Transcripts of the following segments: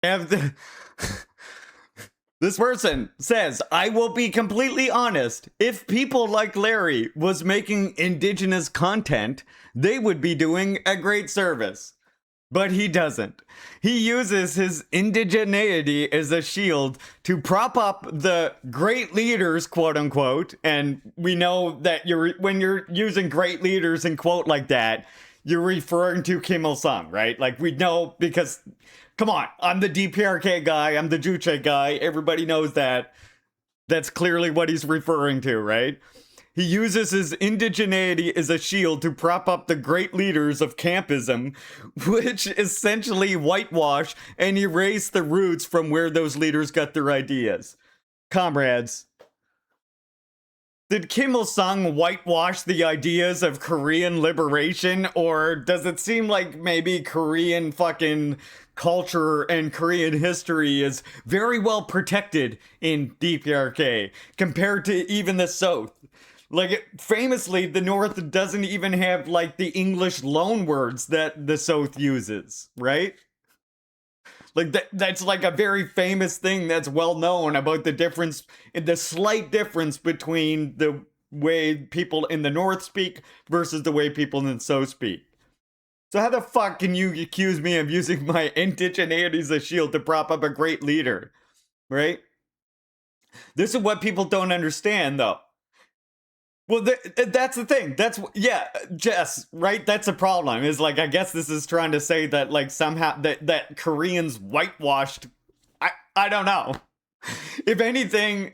Have the This person says, I will be completely honest. If people like Larry was making indigenous content, they would be doing a great service. But he doesn't. He uses his indigeneity as a shield to prop up the great leaders, quote unquote. And we know that when you're using great leaders in quote like that, you're referring to Kim Il Sung, right? Like we know because, come on, I'm the DPRK guy, I'm the Juche guy. Everybody knows that. That's clearly what he's referring to, right? He uses his indigeneity as a shield to prop up the great leaders of campism, which essentially whitewash and erase the roots from where those leaders got their ideas. Comrades, did Kim Il Sung whitewash the ideas of Korean liberation, or does it seem like maybe Korean fucking culture and Korean history is very well protected in DPRK compared to even the South? Like, famously, the North doesn't even have, like, the English loan words that the South uses, right? Like, that's like a very famous thing that's well known about the difference, the slight difference between the way people in the North speak versus the way people in the South speak. So how the fuck can you accuse me of using my indigeneity as a shield to prop up a great leader, right? This is what people don't understand, though. Well, that's the thing. Yeah, Jess, right? That's a problem. Is like I guess this is trying to say that like somehow that Koreans whitewashed. I don't know. If anything,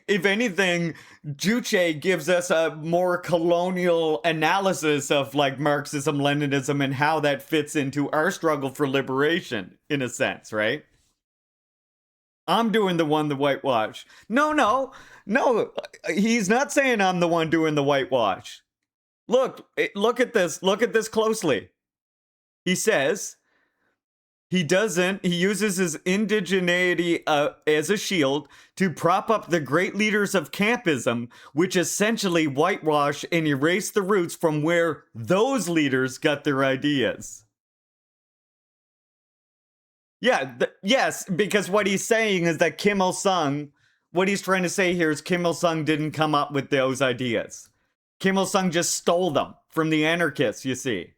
Juche gives us a more colonial analysis of like Marxism, Leninism, and how that fits into our struggle for liberation, in a sense, right? I'm doing the whitewash. No. He's not saying I'm the one doing the whitewash. Look at this. Look at this closely. He says he doesn't. He uses his indigeneity as a shield to prop up the great leaders of campism, which essentially whitewash and erase the roots from where those leaders got their ideas. Yeah, yes, because what he's saying is that Kim Il Sung, what he's trying to say here is Kim Il Sung didn't come up with those ideas. Kim Il Sung just stole them from the anarchists, you see.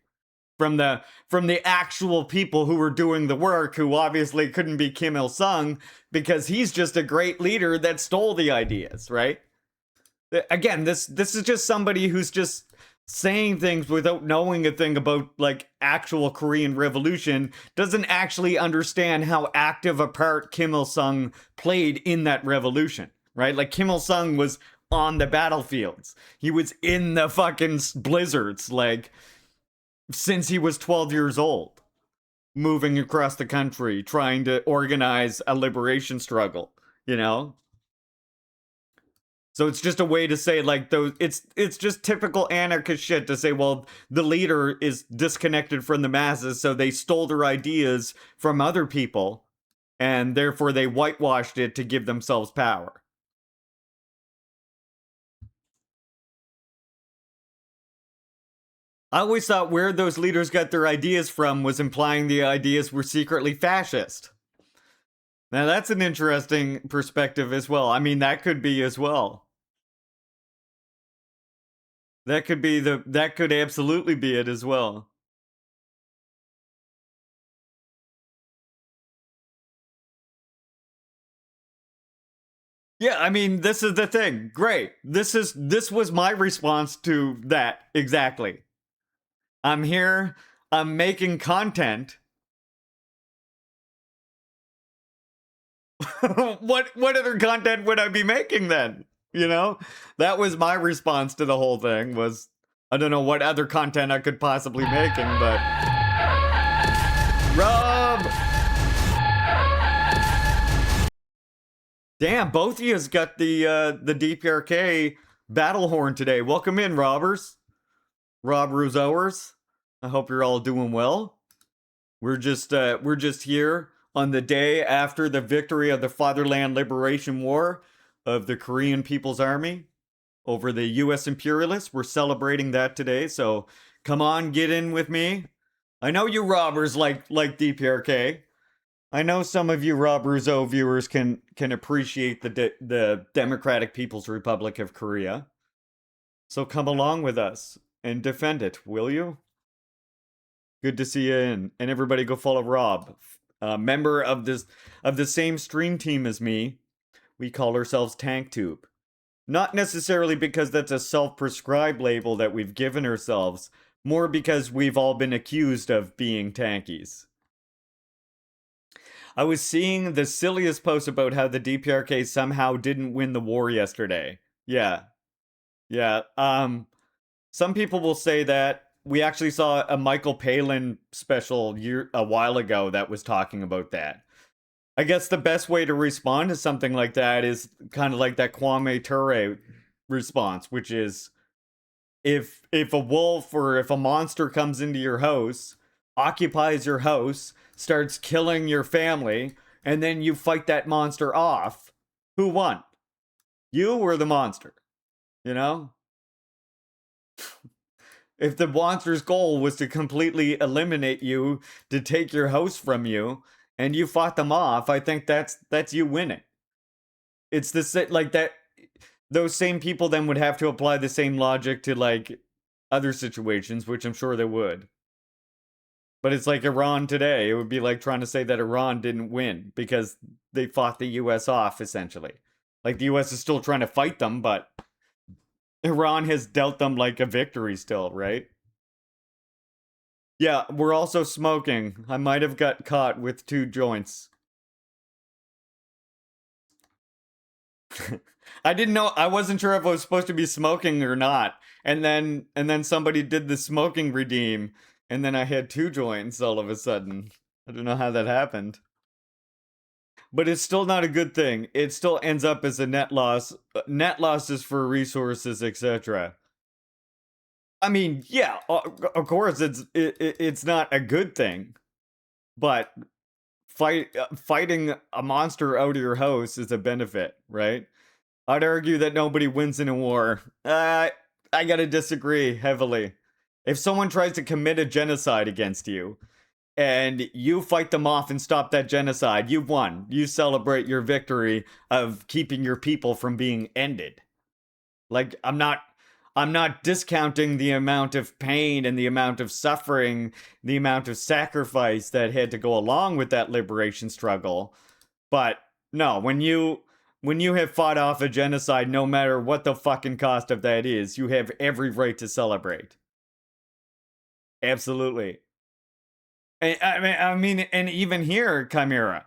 From the actual people who were doing the work, who obviously couldn't be Kim Il Sung because he's just a great leader that stole the ideas, right? Again, this is just somebody who's just saying things without knowing a thing about like actual Korean revolution, doesn't actually understand how active a part Kim Il Sung played in that revolution, right? Like Kim Il Sung was on the battlefields. He was in the fucking blizzards, like since he was 12 years old, moving across the country, trying to organize a liberation struggle, you know? So it's just a way to say like those it's just typical anarchist shit to say, well, the leader is disconnected from the masses, so they stole their ideas from other people and therefore they whitewashed it to give themselves power. I always thought where those leaders got their ideas from was implying the ideas were secretly fascist. Now that's an interesting perspective as well. I mean, that could be as well. That could absolutely be it as well. Yeah, I mean, this is the thing. Great. This was my response to that exactly. I'm here, I'm making content. What other content would I be making then? You know? That was my response to the whole thing was I don't know what other content I could possibly making, but Rob. Damn, both of you got the DPRK battle horn today. Welcome in, robbers. Rob Rousseauers. I hope you're all doing well. We're just here on the day after the victory of the Fatherland Liberation War of the Korean People's Army over the US imperialists. We're celebrating that today, so come on, get in with me. I know you robbers like DPRK. I know some of you Rob Rouzeau viewers can appreciate the Democratic People's Republic of Korea. So come along with us and defend it, will you? Good to see you in. And everybody go follow Rob. Member of the same stream team as me. We call ourselves TankTube. Not necessarily because that's a self-prescribed label that we've given ourselves, more because we've all been accused of being tankies. I was seeing the silliest post about how the DPRK somehow didn't win the war yesterday. Yeah. Yeah. Some people will say that. We actually saw a Michael Palin special a while ago that was talking about that. I guess the best way to respond to something like that is kind of like that Kwame Ture response, which is if a wolf or if a monster comes into your house, occupies your house, starts killing your family, and then you fight that monster off, who won? You or the monster? You know? If the monster's goal was to completely eliminate you, to take your house from you, and you fought them off, I think that's you winning. It's the like that. Those same people then would have to apply the same logic to like other situations, which I'm sure they would. But it's like Iran today. It would be like trying to say that Iran didn't win because they fought the US off, essentially. Like the US is still trying to fight them, but Iran has dealt them like a victory still, right? Yeah, we're also smoking. I might have got caught with 2 joints. I didn't know. I wasn't sure if I was supposed to be smoking or not. And then somebody did the smoking redeem, and then I had 2 joints all of a sudden. I don't know how that happened. But it's still not a good thing. It still ends up as a net loss. Net losses for resources, etc. I mean, yeah, of course it's not a good thing, but fighting a monster out of your house is a benefit, right? I'd argue that nobody wins in a war. I gotta disagree heavily. If someone tries to commit a genocide against you and you fight them off and stop that genocide, you've won. You celebrate your victory of keeping your people from being ended. Like I'm not discounting the amount of pain and the amount of suffering, the amount of sacrifice that had to go along with that liberation struggle. But no, when you have fought off a genocide, no matter what the fucking cost of that is, you have every right to celebrate. Absolutely. I mean, and even here, Chimera,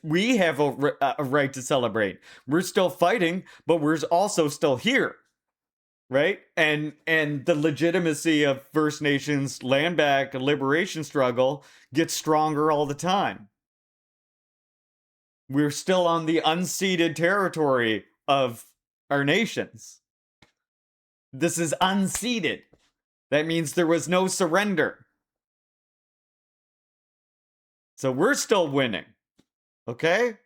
we have a right to celebrate. We're still fighting, but we're also still here, right? And the legitimacy of First Nations land back liberation struggle gets stronger all the time. We're still on the unceded territory of our nations. This is unceded. That means there was no surrender. So we're still winning. Okay?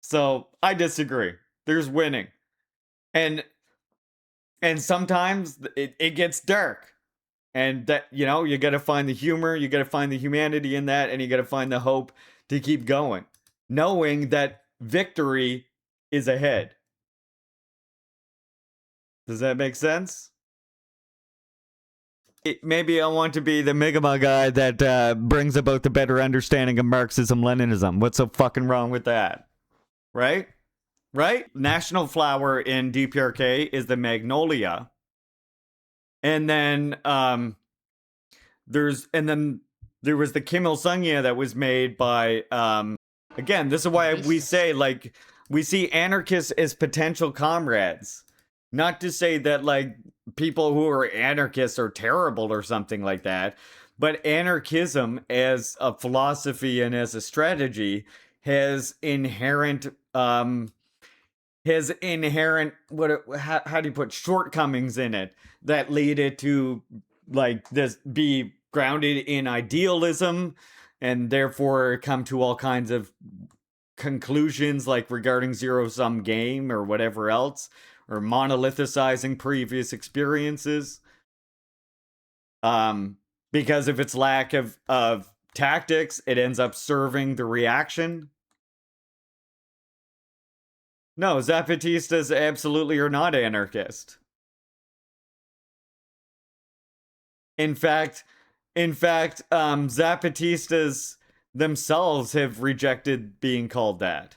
So I disagree. There's winning. And sometimes it gets dark. And that, you got to find the humor, you got to find the humanity in that, and you got to find the hope to keep going, knowing that victory is ahead. Does that make sense? Maybe I want to be the Megama guy that brings about the better understanding of Marxism, Leninism. What's so fucking wrong with that? Right? Right? National flower in DPRK is the magnolia. And then there was the Kim Il Sungya that was made by again, this is why we say like we see anarchists as potential comrades. Not to say that like people who are anarchists are terrible or something like that, but anarchism as a philosophy and as a strategy has inherent how do you put shortcomings in it that lead it to like this be grounded in idealism and therefore come to all kinds of conclusions like regarding zero-sum game or whatever else, or monolithicizing previous experiences because of its lack of tactics, it ends up serving the reaction. No, Zapatistas absolutely are not anarchist. In fact, Zapatistas themselves have rejected being called that.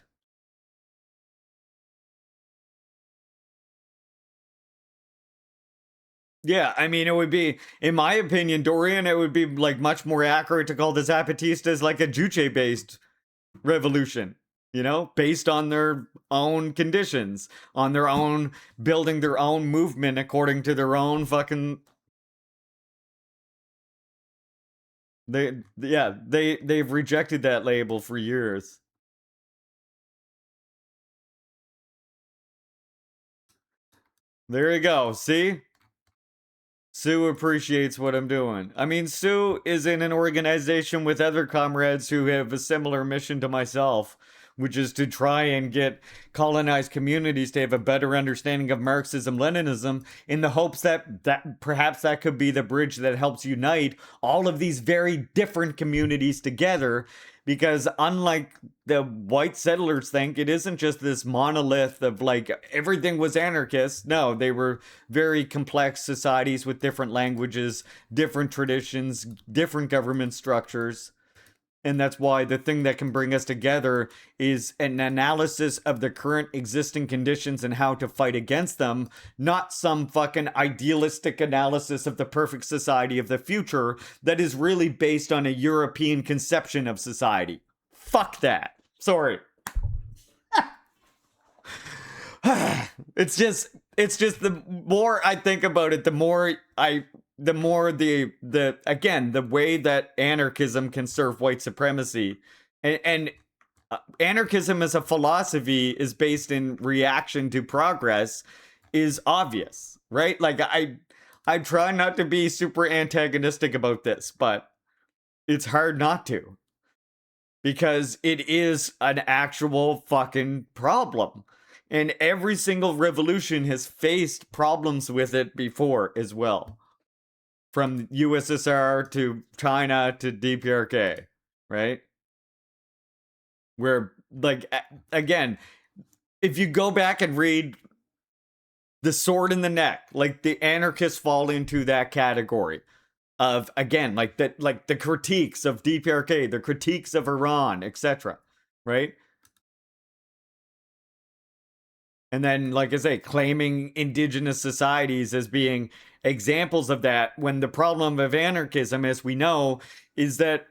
Yeah, I mean, it would be, in my opinion, Dorian, it would be like much more accurate to call the Zapatistas like a Juche based revolution, you know, based on their own conditions, on their own building their own movement according to their own fucking. They've rejected that label for years. There you go. See? Sue appreciates what I'm doing. I mean, Sue is in an organization with other comrades who have a similar mission to myself, which is to try and get colonized communities to have a better understanding of Marxism, Leninism, in the hopes that perhaps that could be the bridge that helps unite all of these very different communities together. Because unlike the white settlers think, it isn't just this monolith of like everything was anarchist. No, they were very complex societies with different languages, different traditions, different government structures. And that's why the thing that can bring us together is an analysis of the current existing conditions and how to fight against them, not some fucking idealistic analysis of the perfect society of the future that is really based on a European conception of society. Fuck that. Sorry. It's just the more I think about it, the more the again the way that anarchism can serve white supremacy, and anarchism as a philosophy is based in reaction to progress is obvious, right? Like I try not to be super antagonistic about this, but it's hard not to, because it is an actual fucking problem. And every single revolution has faced problems with it before as well. From USSR to China to DPRK, right? Where, like, again, if you go back and read The Sword in the Neck, like, the anarchists fall into that category of, again, like the critiques of DPRK, the critiques of Iran, etc., right? And then, like I say, claiming indigenous societies as being examples of that, when the problem of anarchism, as we know, is that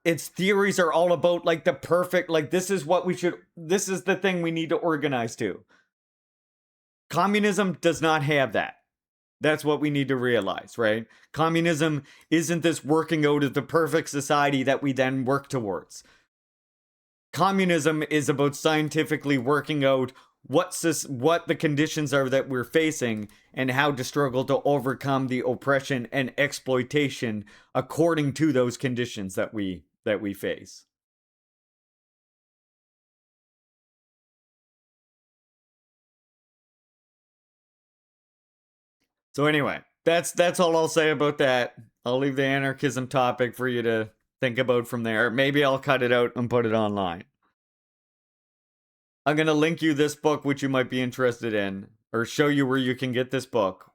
its theories are all about like the perfect, like this is the thing we need to organize to. Communism does not have that. That's what we need to realize, right? Communism isn't this working out of the perfect society that we then work towards. Communism is about scientifically working out what the conditions are that we're facing and how to struggle to overcome the oppression and exploitation according to those conditions that we face. So anyway, that's all I'll say about that. I'll leave the anarchism topic for you to think about from there. Maybe I'll cut it out and put it online. I'm going to link you this book, which you might be interested in, or show you where you can get this book.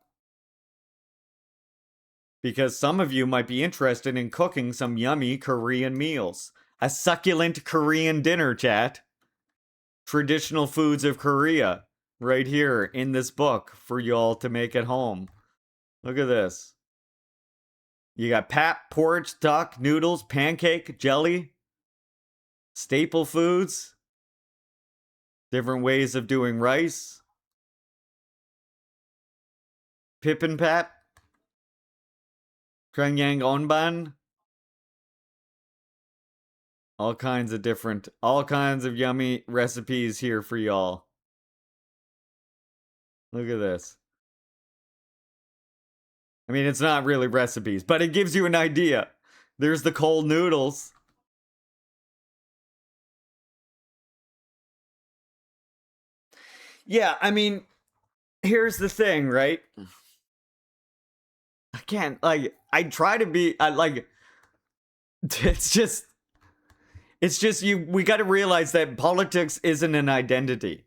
Because some of you might be interested in cooking some yummy Korean meals. A succulent Korean dinner, chat. Traditional foods of Korea, right here in this book for y'all to make at home. Look at this. You got pap, porridge, duck, noodles, pancake, jelly, staple foods, different ways of doing rice, pippin pap, Pyongyang onban, all kinds of yummy recipes here for y'all. Look at this. I mean, it's not really recipes, but it gives you an idea. There's the cold noodles. Yeah, I mean, here's the thing, right? I can't, like, I try to be, I like, It's just we got to realize that politics isn't an identity.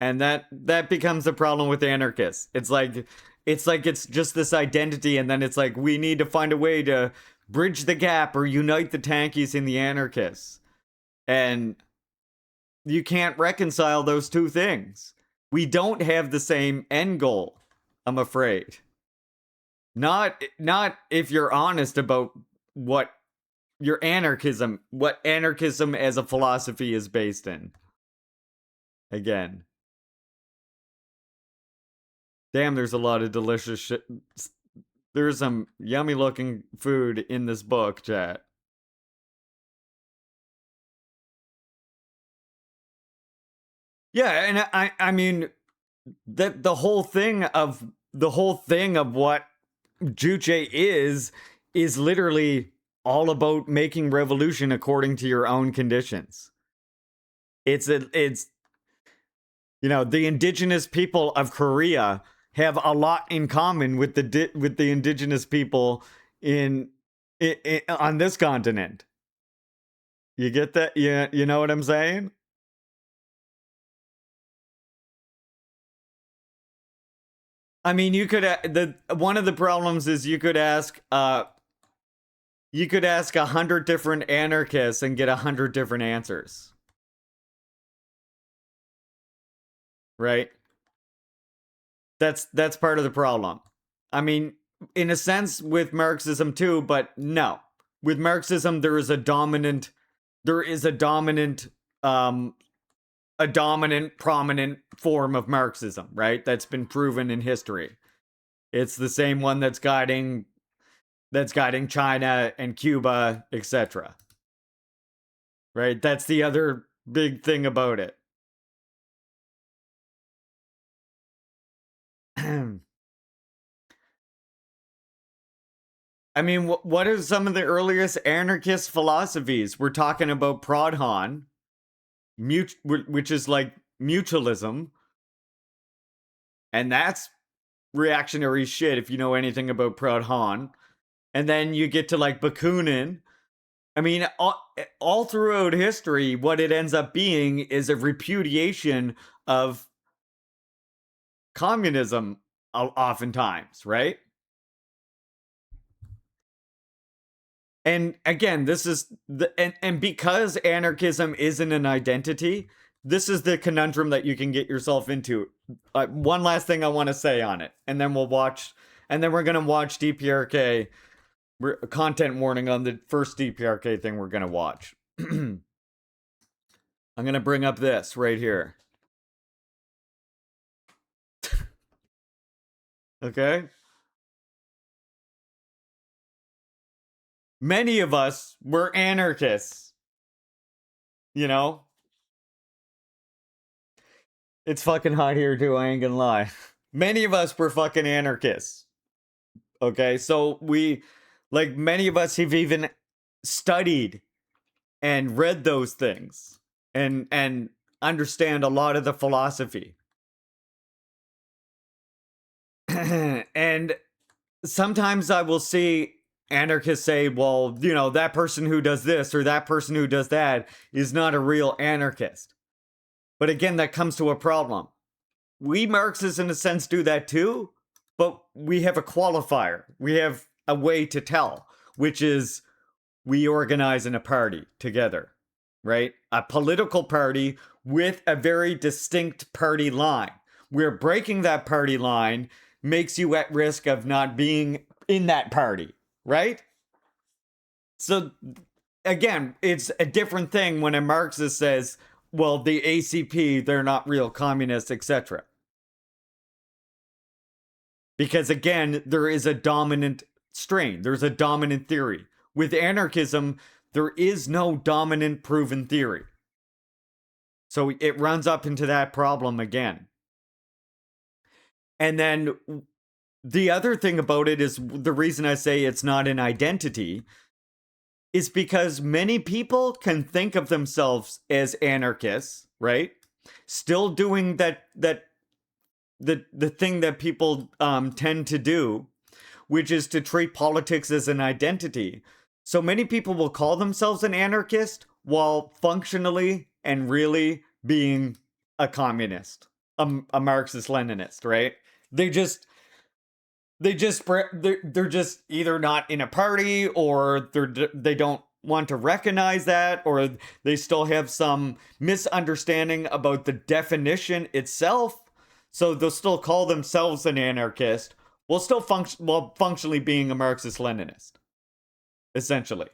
And that becomes the problem with anarchists. It's just this identity, and then it's like we need to find a way to bridge the gap or unite the tankies and the anarchists. And you can't reconcile those two things. We don't have the same end goal, I'm afraid. Not if you're honest about what anarchism as a philosophy is based in. Again. Damn, there's a lot of delicious shit. There's some yummy looking food in this book, chat. Yeah, and I mean that the whole thing of what Juche is literally all about making revolution according to your own conditions. It's the indigenous people of Korea have a lot in common with the indigenous people in on this continent. You get that? Yeah, you know what I'm saying? I mean, you could one of the problems is you could ask 100 different anarchists and get 100 different answers. Right? That's part of the problem. I mean, in a sense with Marxism too, but no. With Marxism there is a dominant prominent form of Marxism, right? That's been proven in history. It's the same one that's guiding China and Cuba, etc. Right? That's the other big thing about it. I mean, what are some of the earliest anarchist philosophies? We're talking about Proudhon, which is like mutualism, and that's reactionary shit if you know anything about Proudhon. And then you get to like Bakunin. I mean, all throughout history, what it ends up being is a repudiation of communism, oftentimes, right? And again, this is and because anarchism isn't an identity, this is the conundrum that you can get yourself into. One last thing I want to say on it, and then we're gonna watch DPRK. Content warning on the first DPRK thing we're gonna watch. I'm gonna bring up this right here. Okay? Many of us were anarchists. You know? It's fucking hot here too, I ain't gonna lie. Many of us were fucking anarchists. Okay? So many of us have even studied and read those things and understand a lot of the philosophy. And sometimes I will see anarchists say, well, that person who does this or that person who does that is not a real anarchist. But again, that comes to a problem. We Marxists, in a sense, do that too, but we have a qualifier. We have a way to tell, which is we organize in a party together, right? A political party with a very distinct party line. We're breaking that party line makes you at risk of not being in that party, right? So again, it's a different thing when a Marxist says, well, the ACP, they're not real communists, etc. Because again, there is a dominant strain. There's a dominant theory. With anarchism, there is no dominant proven theory. So it runs up into that problem again. And then the other thing about it is the reason I say it's not an identity is because many people can think of themselves as anarchists, right? Still doing that the thing that people tend to do, which is to treat politics as an identity. So many people will call themselves an anarchist while functionally and really being a communist, a Marxist Leninist, right? They just they're just either not in a party, or they don't want to recognize that, or they still have some misunderstanding about the definition itself. So they'll still call themselves an anarchist while still while functionally being a Marxist Leninist, essentially,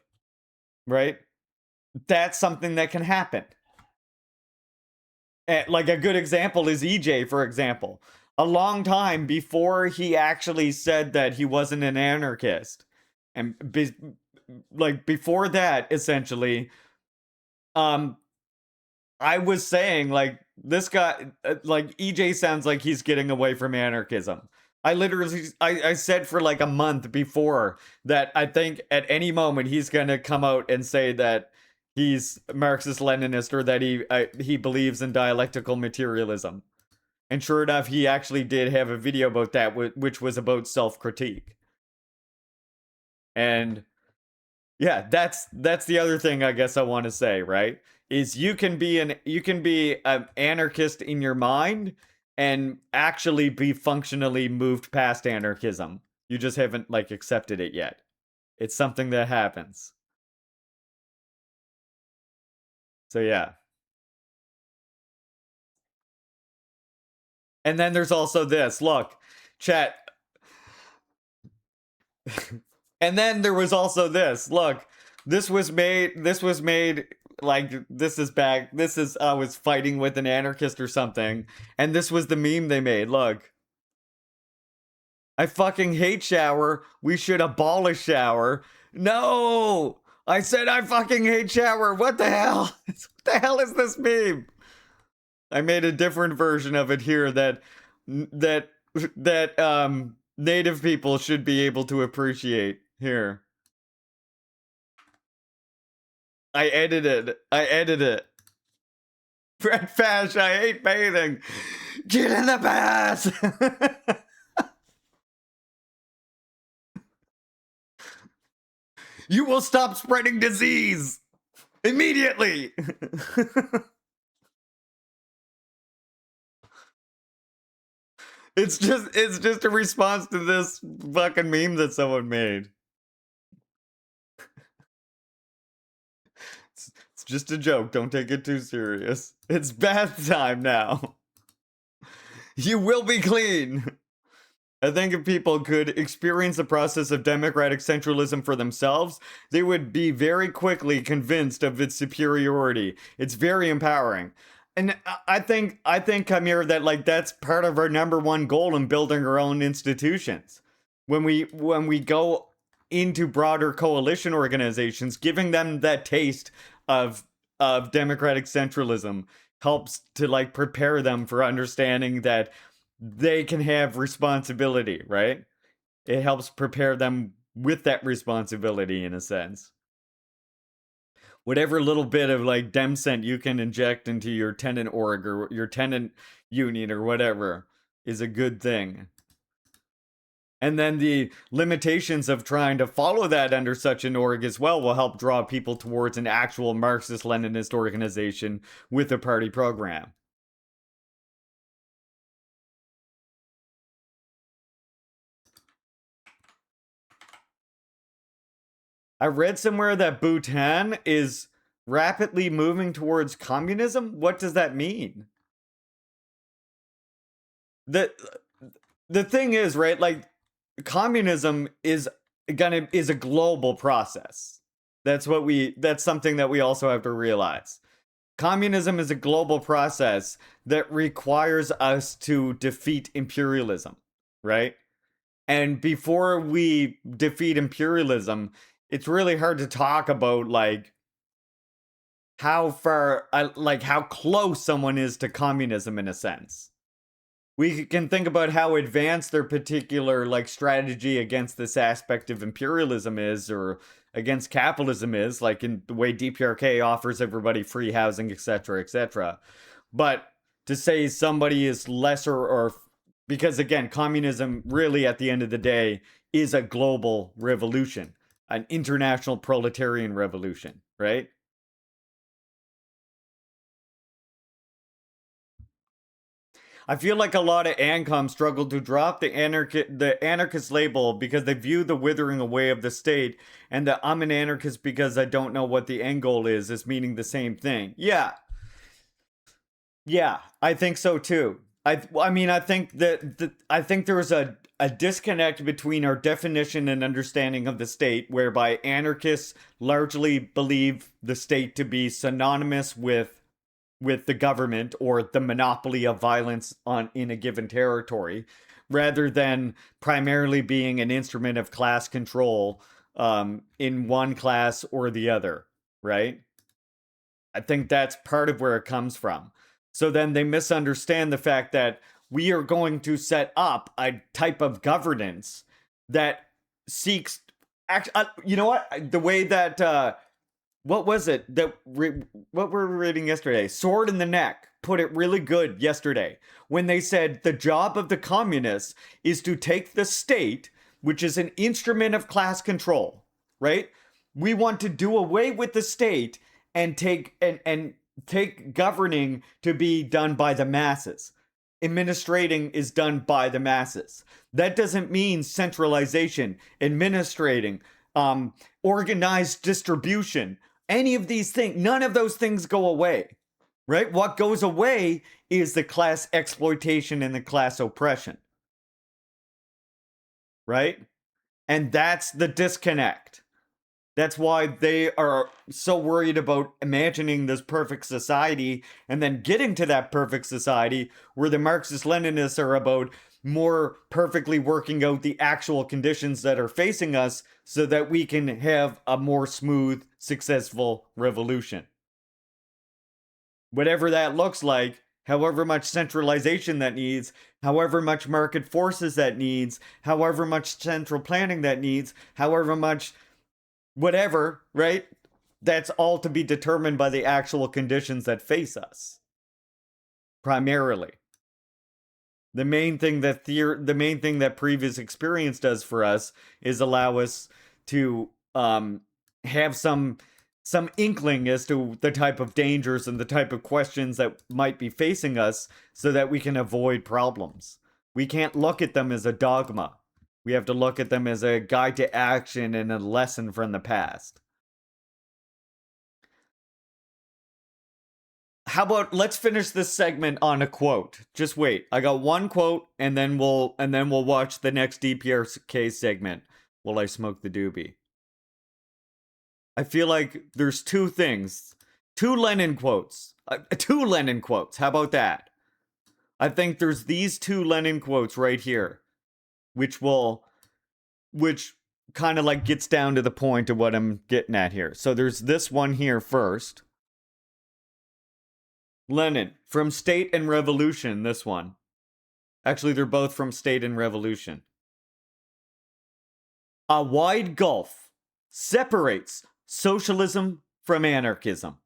right? That's something that can happen. And like a good example is EJ, for example. A long time before he actually said that he wasn't an anarchist, and like before that, essentially, I was saying like this guy, like EJ sounds like he's getting away from anarchism. I said for like a month before that I think at any moment he's gonna come out and say that he's Marxist Leninist, or that he believes in dialectical materialism. And sure enough, he actually did have a video about that, which was about self-critique. And yeah, that's the other thing I guess I want to say, right? Is you can be an anarchist in your mind and actually be functionally moved past anarchism. You just haven't like accepted it yet. It's something that happens. So yeah. And then there's also this. Look, chat. And then there was also this. Look, this was made like this is back. This is I was fighting with an anarchist or something, and this was the meme they made. Look. I fucking hate shower. We should abolish shower. No! I said I fucking hate shower. What the hell? What the hell is this meme? I made a different version of it here that native people should be able to appreciate. Here. I edited it. Fred Fash, I hate bathing. Get in the bath! You will stop spreading disease immediately. It's just a response to this fucking meme that someone made. It's just a joke. Don't take it too serious. It's bath time now. You will be clean. I think if people could experience the process of democratic centralism for themselves, they would be very quickly convinced of its superiority. It's very empowering. And I think, Kamir, that like that's part of our number one goal in building our own institutions. When we go into broader coalition organizations, giving them that taste of democratic centralism helps to like prepare them for understanding that they can have responsibility, right? It helps prepare them with that responsibility in a sense. Whatever little bit of like Demcent you can inject into your tenant org or your tenant union or whatever is a good thing. And then the limitations of trying to follow that under such an org as well will help draw people towards an actual Marxist-Leninist organization with a party program. I read somewhere that Bhutan is rapidly moving towards communism. What does that mean? The thing is, right, like communism is a global process. That's something that we also have to realize. Communism is a global process that requires us to defeat imperialism, right? And before we defeat imperialism, it's really hard to talk about like how far like how close someone is to communism in a sense. We can think about how advanced their particular like strategy against this aspect of imperialism is, or against capitalism is, like in the way DPRK offers everybody free housing, etc., etc. But to say somebody is lesser or Because again, communism really at the end of the day is a global revolution, an international proletarian revolution, right? I feel like a lot of ANCOM struggle to drop the anarchist label because they view the withering away of the state and that I'm an anarchist because I don't know what the end goal is as meaning the same thing. Yeah, I think so too. I mean, I think I think there's a disconnect between our definition and understanding of the state, whereby anarchists largely believe the state to be synonymous with the government or the monopoly of violence on in a given territory, rather than primarily being an instrument of class control in one class or the other, right? I think that's part of where it comes from. So then they misunderstand the fact that we are going to set up a type of governance that seeks you know what, the way that what was it that what were we reading yesterday? Sword in the Neck put it really good yesterday when they said the job of the communists is to take the state, which is an instrument of class control, right? We want to do away with the state and take governing to be done by the masses. Administrating is done by the masses. That doesn't mean centralization, administrating, organized distribution, any of these things. None of those things go away, right? What goes away is the class exploitation and the class oppression, right? And that's the disconnect. That's why they are so worried about imagining this perfect society and then getting to that perfect society where the Marxist Leninists are about more perfectly working out the actual conditions that are facing us so that we can have a more smooth, successful revolution. Whatever that looks like, however much centralization that needs, however much market forces that needs, however much central planning that needs, however much whatever, right? That's all to be determined by the actual conditions that face us, primarily. The main thing that previous experience does for us is allow us to have some inkling as to the type of dangers and the type of questions that might be facing us so that we can avoid problems. We can't look at them as a dogma. We have to look at them as a guide to action and a lesson from the past. How about let's finish this segment on a quote. Just wait. I got one quote and then we'll watch the next DPRK segment while I smoke the doobie. I feel like there's two things. Two Lenin quotes. Two Lenin quotes. How about that? I think there's these two Lenin quotes right here which which kind of like gets down to the point of what I'm getting at here. So there's this one here first. Lenin, from State and Revolution, this one. Actually, they're both from State and Revolution. A wide gulf separates socialism from anarchism.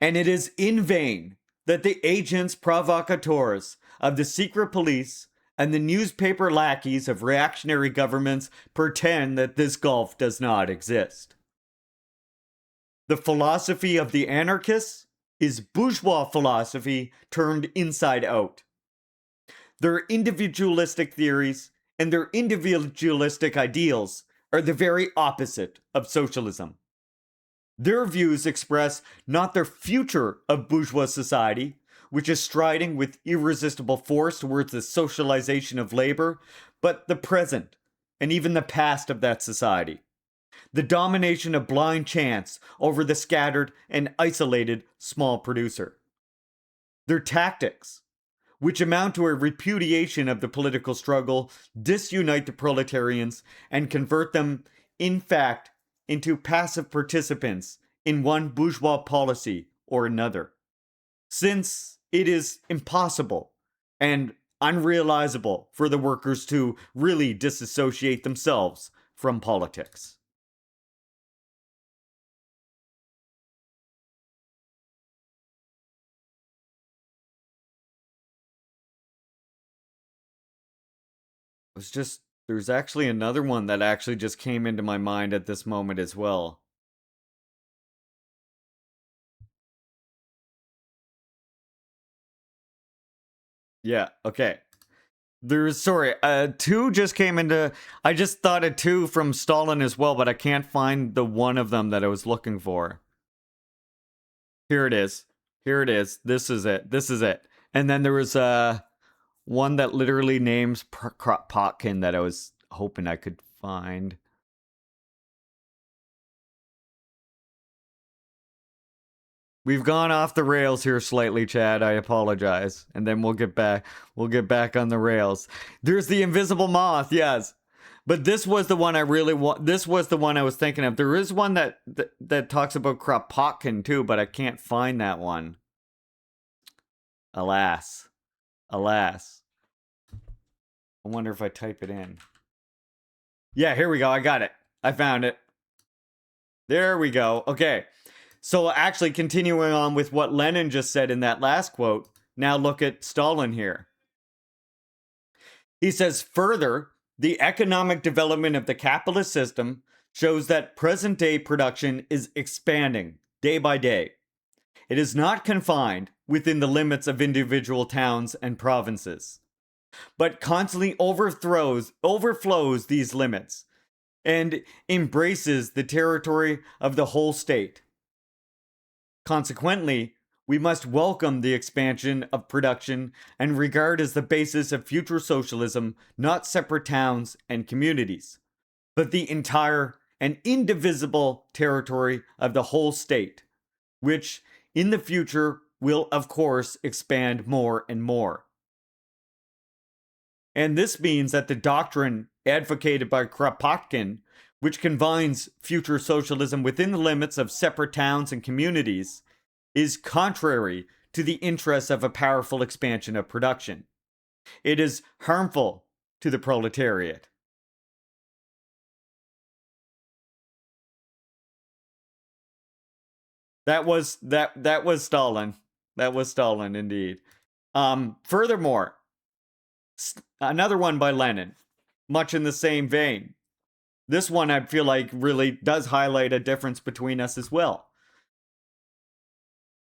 And it is in vain that the agents provocateurs of the secret police and the newspaper lackeys of reactionary governments pretend that this gulf does not exist. The philosophy of the anarchists is bourgeois philosophy turned inside out. Their individualistic theories and their individualistic ideals are the very opposite of socialism. Their views express not the future of bourgeois society, which is striding with irresistible force towards the socialization of labor, but the present and even the past of that society. The domination of blind chance over the scattered and isolated small producer. Their tactics, which amount to a repudiation of the political struggle, disunite the proletarians and convert them, in fact, into passive participants in one bourgeois policy or another. Since it is impossible and unrealizable for the workers to really disassociate themselves from politics. was just there's actually another one that actually just came into my mind at this moment as well. Yeah, okay. There's sorry, two just came into I just thought of two from Stalin as well, but I can't find the one of them that I was looking for. Here it is. Here it is. This is it. This is it. And then there was one that literally names Kropotkin that I was hoping I could find. We've gone off the rails here slightly, Chad. I apologize. And then we'll get back. We'll get back on the rails. There's the invisible moth, yes. But this was the one I really want. This was the one I was thinking of. There is one that talks about Kropotkin too, but I can't find that one. Alas. Alas. I wonder if I type it in. Yeah, here we go. I got it. I found it. There we go. Okay. So actually continuing on with what Lenin just said in that last quote, now look at Stalin here. He says, further, the economic development of the capitalist system shows that present-day production is expanding day by day. It is not confined within the limits of individual towns and provinces, but constantly overflows these limits and embraces the territory of the whole state. Consequently, we must welcome the expansion of production and regard as the basis of future socialism not separate towns and communities, but the entire and indivisible territory of the whole state, which in the future will, of course, expand more and more. And this means that the doctrine advocated by Kropotkin, which combines future socialism within the limits of separate towns and communities, is contrary to the interests of a powerful expansion of production. It is harmful to the proletariat. That was Stalin. That was Stalin indeed. Furthermore, another one by Lenin, much in the same vein. This one I feel like really does highlight a difference between us as well.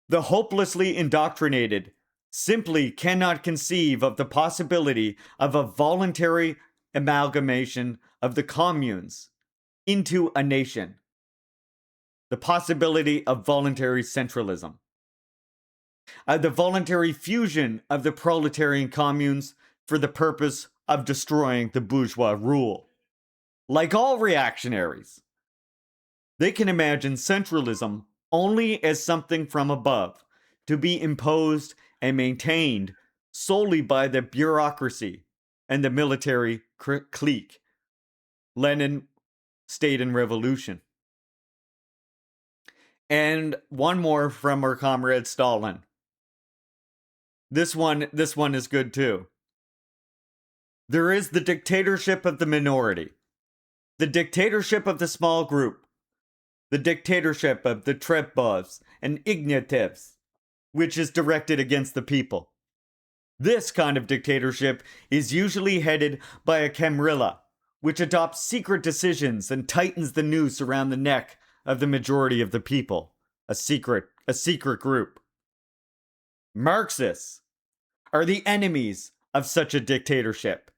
The hopelessly indoctrinated simply cannot conceive of the possibility of a voluntary amalgamation of the communes into a nation. The possibility of voluntary centralism. The voluntary fusion of the proletarian communes for the purpose of destroying the bourgeois rule. Like all reactionaries, they can imagine centralism only as something from above, to be imposed and maintained solely by the bureaucracy and the military clique. Lenin, State and Revolution. And one more from our comrade Stalin. This one is good too. There is the dictatorship of the minority, the dictatorship of the small group, the dictatorship of the Trebovs and Ignatievs, which is directed against the people. This kind of dictatorship is usually headed by a camarilla, which adopts secret decisions and tightens the noose around the neck of the majority of the people, a secret group. Marxists are the enemies of such a dictatorship,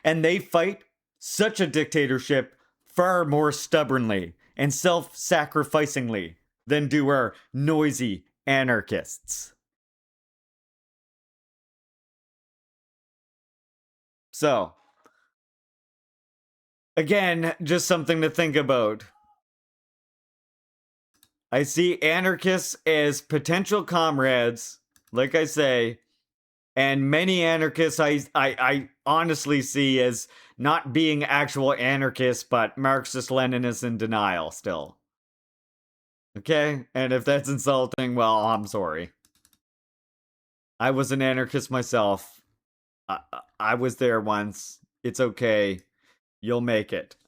and they fight such a dictatorship far more stubbornly and self-sacrificingly than do our noisy anarchists. So, again, just something to think about. I see anarchists as potential comrades, like I say, and many anarchists I honestly see as not being actual anarchists, but Marxist-Leninists in denial still. Okay? And if that's insulting, well, I'm sorry. I was an anarchist myself. I was there once. It's okay. You'll make it.